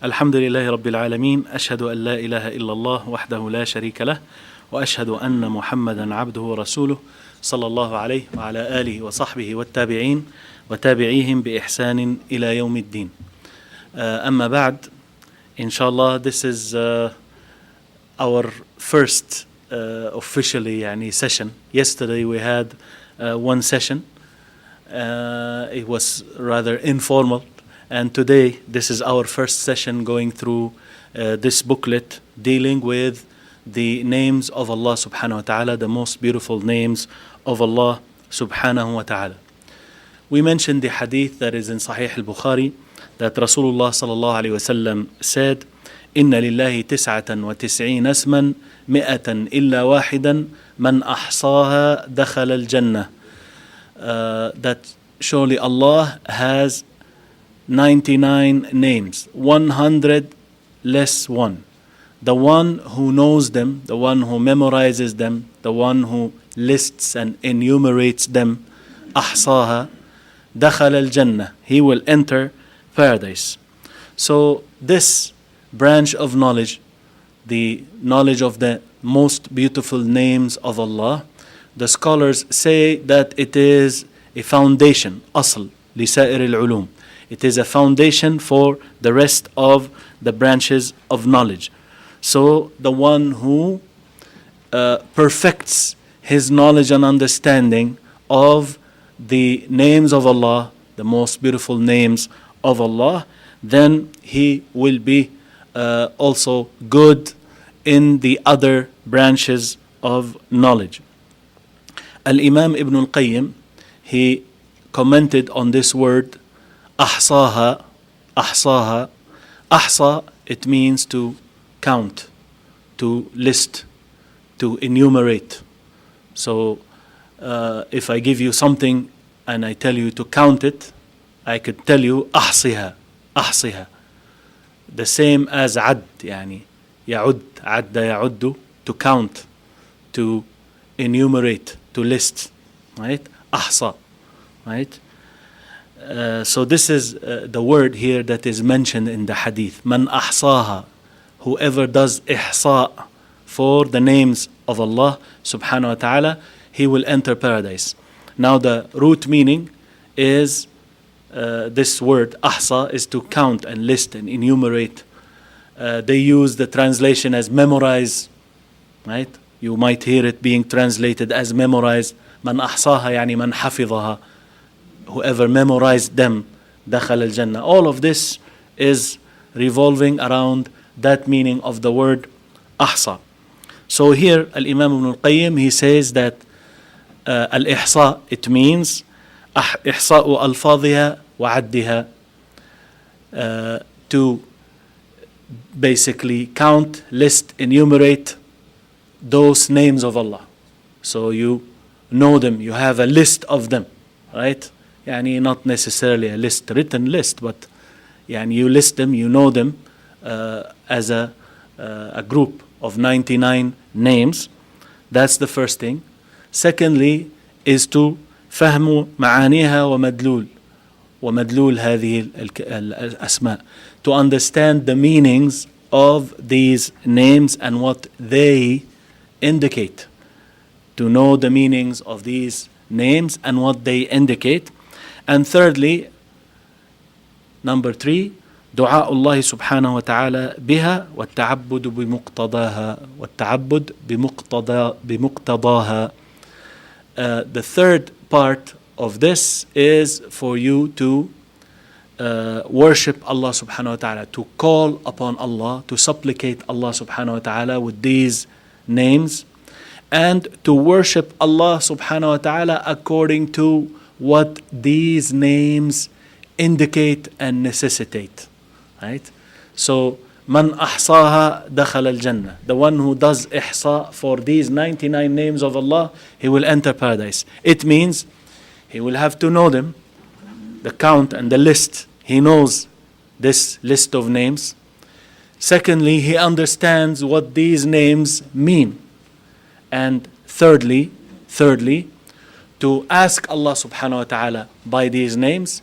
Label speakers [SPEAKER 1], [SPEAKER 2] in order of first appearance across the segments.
[SPEAKER 1] الحمد لله رب العالمين أشهد أن لا إله إلا الله وحده لا شريك له وأشهد أن محمدا عبده ورسوله صلى الله عليه وعلى آله وصحبه والتابعين وتابعيهم بإحسان إلى يوم الدين. أما بعد, inshallah, this is our first officially session. Yesterday we had one session. It was rather informal. And today, this is our first session going through this booklet dealing with the names of Allah subhanahu wa ta'ala, the most beautiful names of Allah subhanahu wa ta'ala. We mentioned the hadith that is in Sahih al-Bukhari that Rasulullah sallallahu alayhi wa sallam said, إِنَّ لِلَّهِ تِسْعَةً وَتِسْعِينَ اسْمًا مِئَةً إِلَّا وَاحِدًا مَنْ أَحْصَاهَا دَخَلَ الْجَنَّةِ. That surely Allah has 99 names, 100 less one. The one who knows them, the one who memorizes them, the one who lists and enumerates them, أحصاها دخل الجنة, he will enter paradise. So this branch of knowledge, the knowledge of the most beautiful names of Allah, the scholars say that it is a foundation, أصل لسائر العلوم. It is a foundation for the rest of the branches of knowledge. So the one who perfects his knowledge and understanding of the names of Allah, the most beautiful names of Allah, then he will be also good in the other branches of knowledge. Al-Imam Ibn al-Qayyim, he commented on this word أحصاها. أحصى, it means to count, to list, to enumerate. So if I give you something and I tell you to count it, I could tell you أحصها. The same as عد, يعد, عد يعد, to count, to enumerate, to list, right? أحصى, right? So this is the word here that is mentioned in the hadith. Man ahsaha, whoever does ihsa for the names of Allah subhanahu wa ta'ala, he will enter paradise. Now the root meaning is this word ahsa is to count and list and enumerate. They use the translation as memorize, right? You might hear it being translated as memorize. Man ahsaha yani man hafidhaha. Whoever memorized them, دخل الجنة. All of this is revolving around that meaning of the word أحصى. So here, Al-Imam Ibn al-Qayyim, he says that al-ihsa, it means إحصاء ألفاظها وعدها, to basically count, list, enumerate those names of Allah. So you know them, you have a list of them, right? Not necessarily a written list, but you list them, you know them as a group of 99 names. That's the first thing. Secondly is to فهم معانيها ومدلول هذه الأسماء, to understand the meanings of these names and what they indicate. To know the meanings of these names and what they indicate. And thirdly, number 3, دعاء الله سبحانه وتعالى بها والتعبد بمقتضاها. The third part of this is for you to worship Allah subhanahu wa ta'ala, to call upon Allah, to supplicate Allah subhanahu wa ta'ala with these names, and to worship Allah subhanahu wa ta'ala according to what these names indicate and necessitate, right? So, man ahsaha dakhal al-jannah. The one who does ihsa for these 99 names of Allah, he will enter paradise. It means he will have to know them, the count and the list. He knows this list of names. Secondly, he understands what these names mean. And thirdly, to ask Allah subhanahu wa ta'ala by these names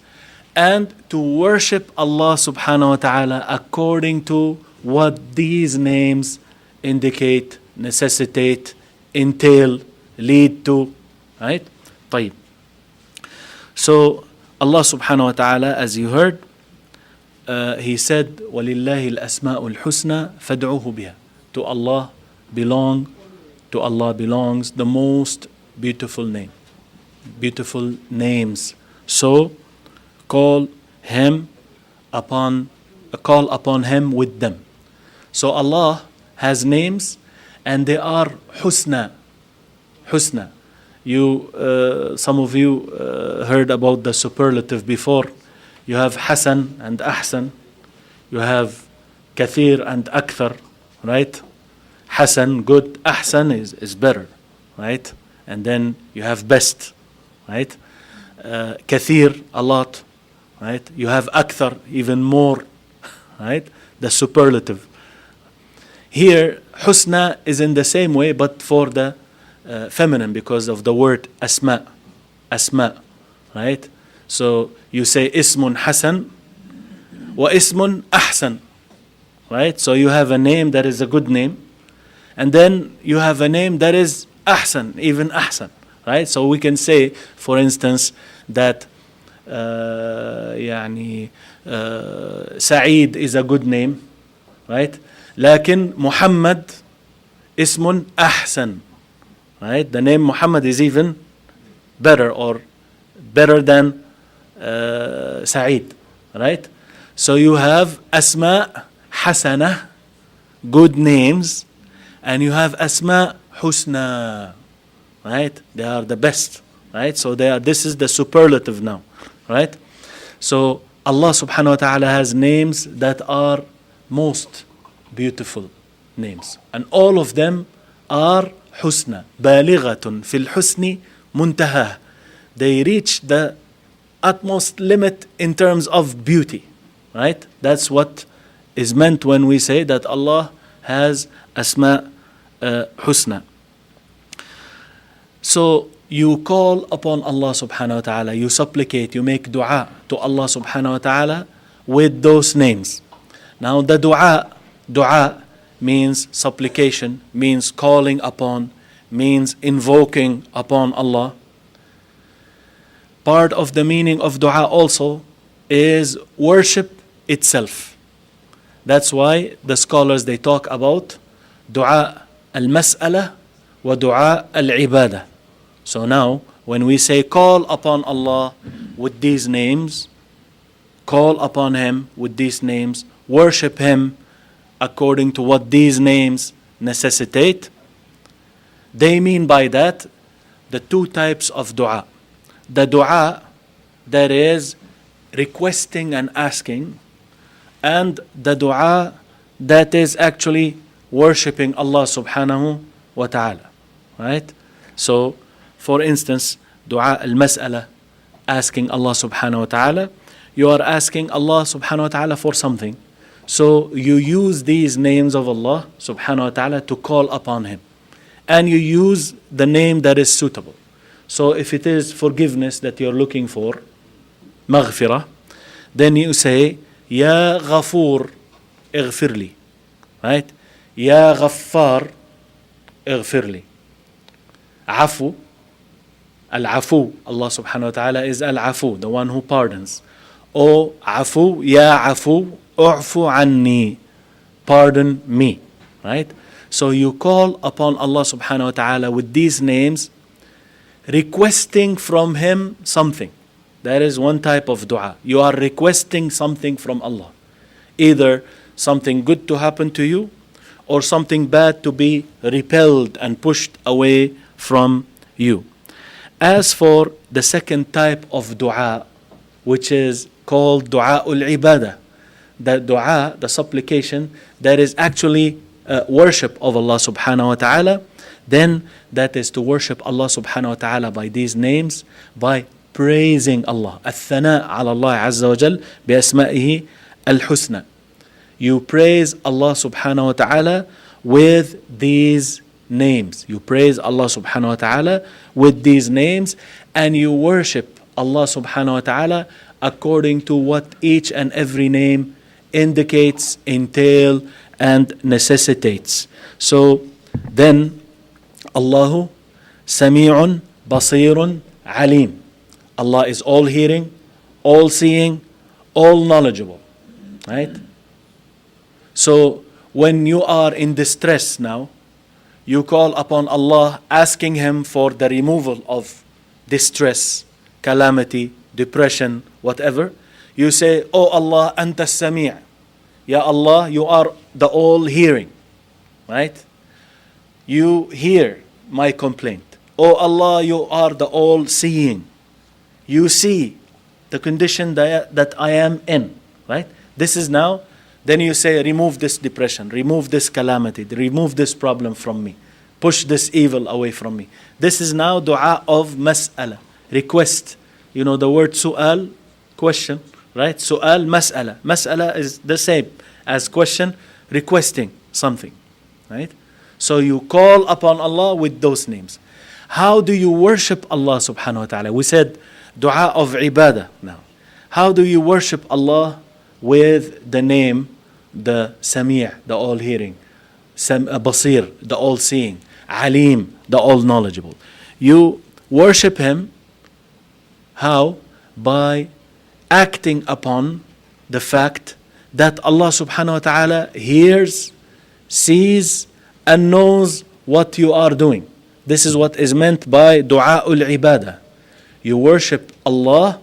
[SPEAKER 1] and to worship Allah subhanahu wa ta'ala according to what these names indicate, necessitate, entail, lead to. Right? طيب. So Allah subhanahu wa ta'ala, as you heard, He said, وَلِلَّهِ الْأَسْمَاءُ الْحُسْنَى فَادْعُوهُ بِهَا. To Allah belongs the most beautiful names. So call upon Him with them. So Allah has names, and they are husna. Some of you heard about the superlative before. You have Hasan and Ahsan. You have Kathir and Akthar, right? Hasan, good. Ahsan is better, right? And then you have best, right? Kathir, a lot, right? You have Akthar, even more, right? The superlative. Here, Husna is in the same way, but for the feminine, because of the word Asma, right? So you say Ismun Hasan wa Ismun Ahsan, right? So you have a name that is a good name, and then you have a name that is Ahsan, even Ahsan, right? So we can say, for instance, that Sa'id is a good name, right? Lakin Muhammad Ismun Ahsan, right? The name Muhammad is even better, or better than Sa'id, right? So you have Asma Hasana, good names, and you have Asma Husna, right? They are the best, right? So this is the superlative now, right? So Allah subhanahu wa ta'ala has names that are most beautiful names, and all of them are Husna. Balighatun fil husni muntaha. They reach the utmost limit in terms of beauty, right? That's what is meant when we say that Allah has Asma Husna. So you call upon Allah subhanahu wa ta'ala, you supplicate, you make dua to Allah subhanahu wa ta'ala with those names. Now the dua means supplication, means calling upon, means invoking upon Allah. Part of the meaning of dua also is worship itself. That's why the scholars, they talk about dua al-mas'ala wa dua al-ibadah. So now, when we say call upon Allah with these names, call upon Him with these names, worship Him according to what these names necessitate, they mean by that the two types of dua. The dua that is requesting and asking, and the dua that is actually worshipping Allah subhanahu wa ta'ala, right? So, for instance, dua al-mas'ala, asking Allah subhanahu wa ta'ala, you are asking Allah subhanahu wa ta'ala for something. So you use these names of Allah subhanahu wa ta'ala to call upon Him. And you use the name that is suitable. So if it is forgiveness that you're looking for, maghfirah, then you say, Ya Ghafoor, اغفر right? Ya Ghaffar, اغفر Afu, Al-Afu, Allah subhanahu wa ta'ala is Al-Afu, the one who pardons. O Afu, Ya Afu, U'fu anni, pardon me, right? So you call upon Allah subhanahu wa ta'ala with these names, requesting from Him something. That is one type of dua. You are requesting something from Allah. Either something good to happen to you, or something bad to be repelled and pushed away from you. As for the second type of dua, which is called dua ul-ibadah, the dua, the supplication, that is actually worship of Allah subhanahu wa ta'ala, then that is to worship Allah subhanahu wa ta'ala by these names, by praising Allah. Al-thana ala Allah azza wa jal bi asma'ihi al-husna. You praise Allah subhanahu wa ta'ala with these names. You praise Allah subhanahu wa ta'ala with these names, and you worship Allah subhanahu wa ta'ala according to what each and every name indicates, entail, and necessitates. So then, Allahu Sami'un Basirun Alim. Allah is all hearing, all seeing, all knowledgeable. Right? So when you are in distress now, you call upon Allah, asking Him for the removal of distress, calamity, depression, whatever. You say, Oh Allah, Anta Sami'. Ya Allah, you are the all-hearing. Right? You hear my complaint. Oh Allah, you are the all-seeing. You see the condition that I am in. Right? This is now, then you say, remove this depression, remove this calamity, remove this problem from me. Push this evil away from me. This is now dua of mas'ala, request. You know the word su'al, question, right? Su'al, mas'ala. Mas'ala is the same as question, requesting something, right? So you call upon Allah with those names. How do you worship Allah subhanahu wa ta'ala? We said dua of ibadah now. How do you worship Allah with the name, the Sami', the all-hearing, Basir, the all-seeing, Alim, the all-knowledgeable? You worship Him, how? By acting upon the fact that Allah subhanahu wa ta'ala hears, sees, and knows what you are doing. This is what is meant by du'a'ul ibadah. You worship Allah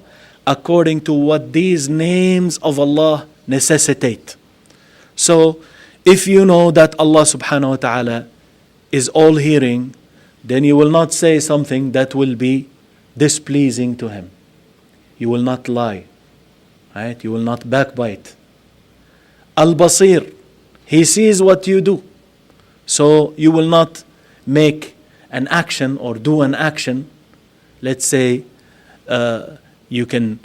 [SPEAKER 1] according to what these names of Allah necessitate. So, if you know that Allah subhanahu wa ta'ala is all hearing, then you will not say something that will be displeasing to Him. You will not lie, right? You will not backbite. Al-Basir, He sees what you do. So you will not make an action or do an action. Let's say you can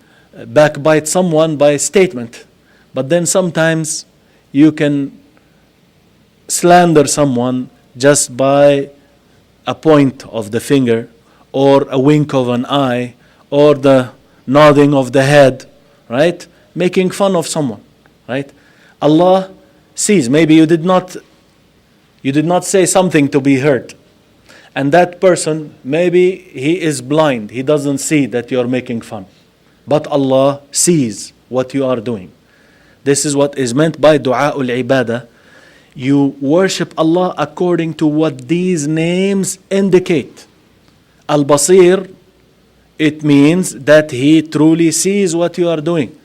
[SPEAKER 1] backbite someone by a statement, but then sometimes you can slander someone just by a point of the finger or a wink of an eye or the nodding of the head, right? Making fun of someone, right? Allah sees. Maybe you did not say something to be heard. And that person, maybe he is blind. He doesn't see that you are making fun. But Allah sees what you are doing. This is what is meant by du'a'ul ibadah. You worship Allah according to what these names indicate. Al-Basir, it means that He truly sees what you are doing.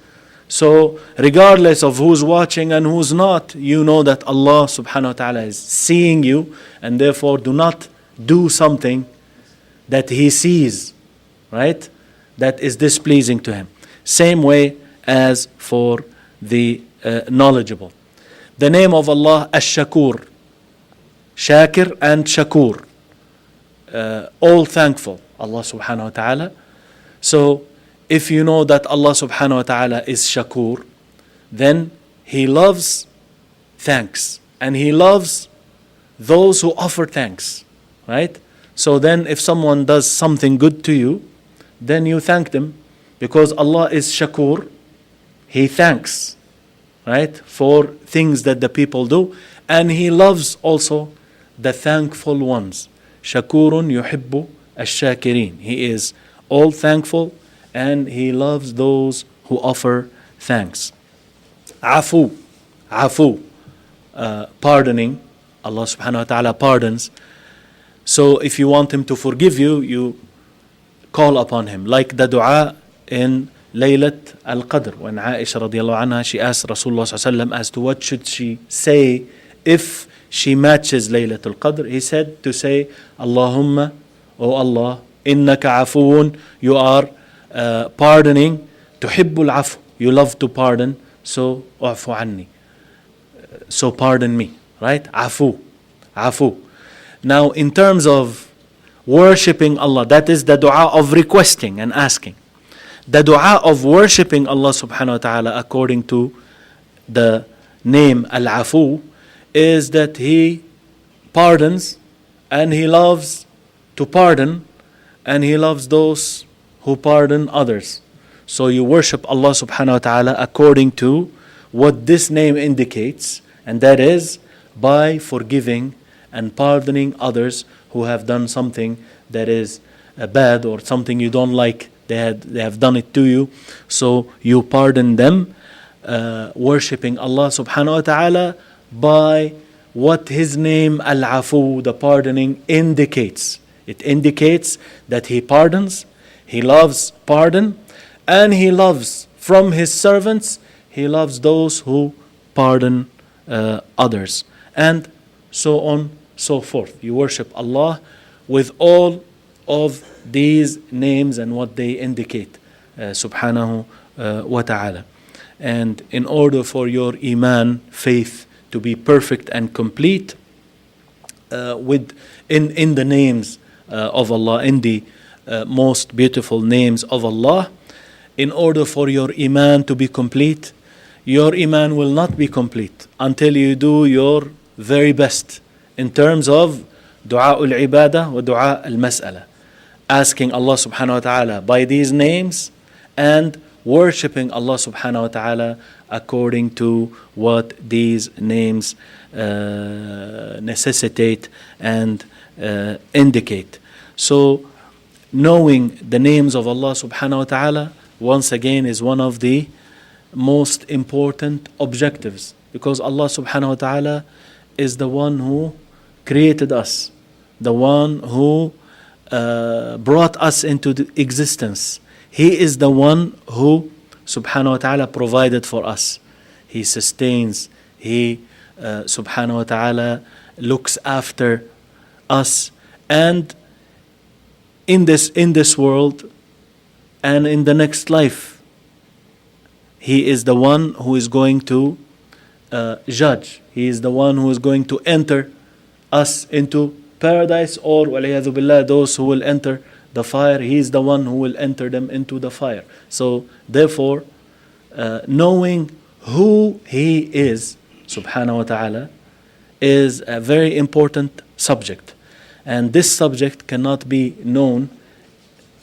[SPEAKER 1] So regardless of who's watching and who's not, you know that Allah subhanahu wa ta'ala is seeing you, and therefore do not do something that He sees, right? That is displeasing to Him. Same way as for the knowledgeable. The name of Allah, Ash-Shakur, Shakir and Shakur, all thankful, Allah subhanahu wa ta'ala. So if you know that Allah subhanahu wa ta'ala is Shakur, then He loves thanks, and He loves those who offer thanks, right? So then if someone does something good to you, then you thank them, because Allah is Shakur. He thanks, right, for things that the people do, and He loves also the thankful ones. Shakurun yuhibbu ash-shakirin. He is all thankful, and He loves those who offer thanks. Afu, pardoning. Allah subhanahu wa ta'ala pardons. So if you want Him to forgive you, you call upon Him. Like the dua in Laylat al-Qadr, when Aisha radiallahu anha, she asked Rasulullah sallallahu alaihi wasallam as to what should she say if she matches Laylat al-Qadr. He said to say, Allahumma, O Allah, innaka afuun, you are pardoning, tuhibbul afu, you love to pardon, so u'fu anni, so pardon me, right? Afu. Now in terms of worshipping Allah, that is the dua of requesting and asking. The dua of worshipping Allah subhanahu wa ta'ala according to the name Al-Afu is that He pardons, and He loves to pardon, and He loves those who pardon others. So you worship Allah subhanahu wa ta'ala according to what this name indicates, and that is by forgiving and pardoning others who have done something that is bad or something you don't like. They have done it to you, so you pardon them, worshipping Allah subhanahu wa ta'ala by what His name Al-Afu, the pardoning, indicates. It indicates that He pardons, He loves pardon, and He loves from His servants, He loves those who pardon others, and so on, so forth. You worship Allah with all of these names and what they indicate, subhanahu wa ta'ala. And in order for your iman, faith, to be perfect and complete, in the names of Allah, in the most beautiful names of Allah, in order for your iman to be complete, your iman will not be complete until you do your very best in terms of du'a ul-ibadah wa du'a al-mas'ala, asking Allah subhanahu wa ta'ala by these names and worshipping Allah subhanahu wa ta'ala according to what these names necessitate and indicate. So knowing the names of Allah subhanahu wa ta'ala once again is one of the most important objectives, because Allah subhanahu wa ta'ala is the one who created us, the one who brought us into the existence. He is the one who subhanahu wa ta'ala provided for us. He sustains, He subhanahu wa ta'ala looks after us, and in this world and in the next life, He is the one who is going to judge. He is the one who is going to enter us into paradise, or waliyadhu billah, those who will enter the fire. He is the one who will enter them into the fire. So therefore, knowing who He is subhanahu wa ta'ala is a very important subject, and this subject cannot be known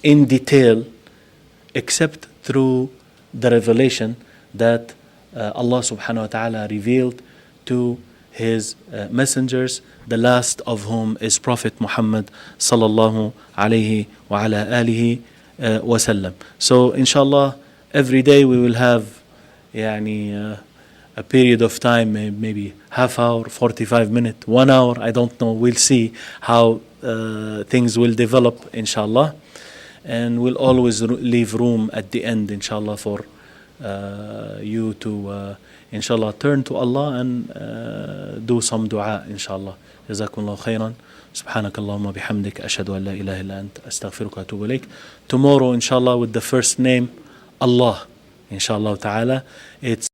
[SPEAKER 1] in detail except through the revelation that Allah subhanahu wa ta'ala revealed to His messengers, the last of whom is Prophet Muhammad sallallahu alayhi wa ala alihi wa sallam. So inshallah, every day we will have a period of time, maybe half hour, 45 minutes, 1 hour, I don't know. We'll see how things will develop, inshallah. And we'll always leave room at the end, inshallah, for you to, inshallah, turn to Allah and do some dua, inshallah. Jazakumullah khairan. سبحانك اللهم وبحمدك أشهد أن لا إله إلا أنت أستغفرك وأتوب إليك. Tomorrow, inshallah, with the first name, Allah, inshallah ta'ala. It's